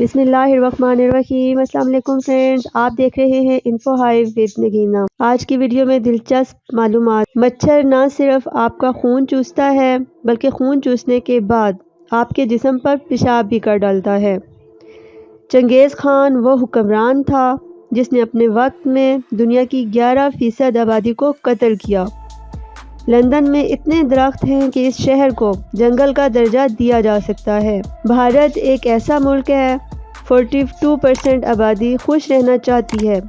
بسم اللہ الرحمن الرحیم۔ السلام علیکم فرینڈز، آپ دیکھ رہے ہیں انفو ہائیو ود نگینا۔ آج کی ویڈیو میں دلچسپ معلومات۔ مچھر نہ صرف آپ کا خون چوستا ہے بلکہ خون چوسنے کے بعد آپ کے جسم پر پیشاب بھی کر ڈالتا ہے۔ چنگیز خان وہ حکمران تھا جس نے اپنے وقت میں دنیا کی 11% آبادی کو قتل کیا۔ لندن میں اتنے درخت ہیں کہ اس شہر کو جنگل کا درجہ دیا جا سکتا ہے۔ بھارت ایک ایسا ملک ہے 42% آبادی خوش رہنا چاہتی ہے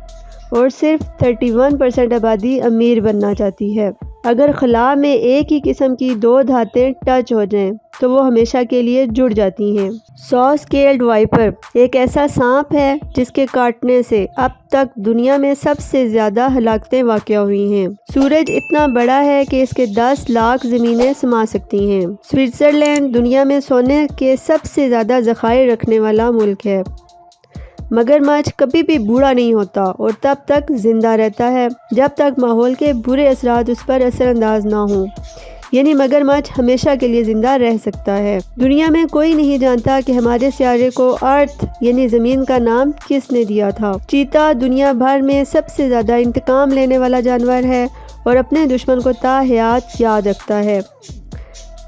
اور صرف 31% آبادی امیر بننا چاہتی ہے۔ اگر خلا میں ایک ہی قسم کی 2 دھاتیں ٹچ ہو جائیں تو وہ ہمیشہ کے لیے جڑ جاتی ہیں۔ 100 اسکیلڈ وائپر ایک ایسا سانپ ہے جس کے کاٹنے سے اب تک دنیا میں سب سے زیادہ ہلاکتیں واقع ہوئی ہیں۔ سورج اتنا بڑا ہے کہ اس کے 10 لاکھ زمینیں سما سکتی ہیں۔ سوئٹزرلینڈ دنیا میں سونے کے سب سے زیادہ ذخائر رکھنے والا ملک ہے۔ مگرمچھ کبھی بھی بوڑھا نہیں ہوتا اور تب تک زندہ رہتا ہے جب تک ماحول کے برے اثرات اس پر اثر انداز نہ ہوں، یعنی مگرمچھ ہمیشہ کے لیے زندہ رہ سکتا ہے۔ دنیا میں کوئی نہیں جانتا کہ ہمارے سیارے کو ارتھ یعنی زمین کا نام کس نے دیا تھا۔ چیتا دنیا بھر میں سب سے زیادہ انتقام لینے والا جانور ہے اور اپنے دشمن کو تا حیات یاد رکھتا ہے۔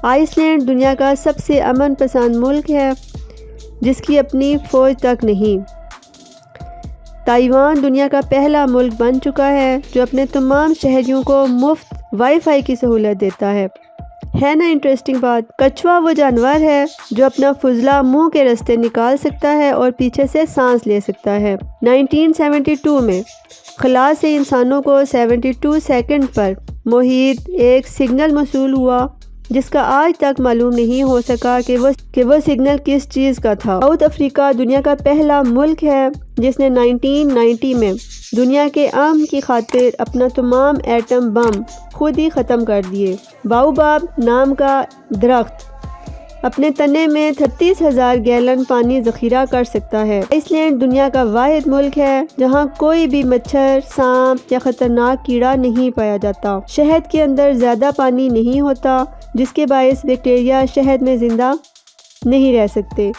آئس لینڈ دنیا کا سب سے امن پسند ملک ہے جس کی اپنی فوج تک نہیں۔ تائیوان دنیا کا پہلا ملک بن چکا ہے جو اپنے تمام شہریوں کو مفت وائی فائی کی سہولت دیتا ہے نا انٹرسٹنگ بات۔ کچھوا وہ جانور ہے جو اپنا فضلہ منہ کے راستے نکال سکتا ہے اور پیچھے سے سانس لے سکتا ہے۔ 1972 میں خلا سے انسانوں کو 72 سیکنڈ پر محیط ایک سگنل موصول ہوا جس کا آج تک معلوم نہیں ہو سکا کہ وہ سگنل کس چیز کا تھا۔ ساؤتھ افریقہ دنیا کا پہلا ملک ہے جس نے 1990 میں دنیا کے امن کی خاطر اپنا تمام ایٹم بم خود ہی ختم کر دیے۔ باؤباب نام کا درخت اپنے تنے میں 36,000 گیلن پانی ذخیرہ کر سکتا ہے۔ آئس لینڈ دنیا کا واحد ملک ہے جہاں کوئی بھی مچھر، سانپ یا خطرناک کیڑا نہیں پایا جاتا۔ شہد کے اندر زیادہ پانی نہیں ہوتا جس کے باعث بیکٹیریا شہد میں زندہ نہیں رہ سکتے،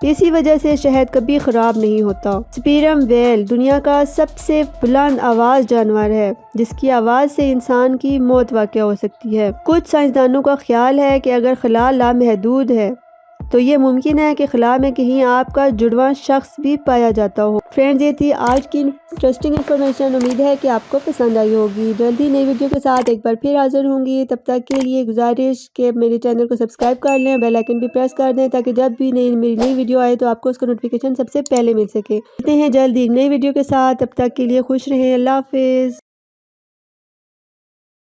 اسی وجہ سے شہد کبھی خراب نہیں ہوتا۔ سپیرم ویل دنیا کا سب سے بلند آواز جانور ہے جس کی آواز سے انسان کی موت واقع ہو سکتی ہے۔ کچھ سائنسدانوں کا خیال ہے کہ اگر خلا لامحدود ہے تو یہ ممکن ہے کہ خلا میں کہیں آپ کا جڑواں شخص بھی پایا جاتا ہو۔ فرینڈز، یہ تھی آج کی انٹرسٹنگ انفارمیشن۔ امید ہے کہ آپ کو پسند آئی ہوگی۔ جلدی نئی ویڈیو کے ساتھ ایک بار پھر حاضر ہوں گی۔ تب تک کے لیے گزارش کہ میرے چینل کو سبسکرائب کر لیں، بیل آئیکن بھی پریس کر دیں تاکہ جب بھی میری نئی ویڈیو آئے تو آپ کو اس کا نوٹیفیکیشن سب سے پہلے مل سکے۔ ملتے ہیں جلدی نئی ویڈیو کے ساتھ، تب تک کے لیے خوش رہیں۔ اللہ حافظ۔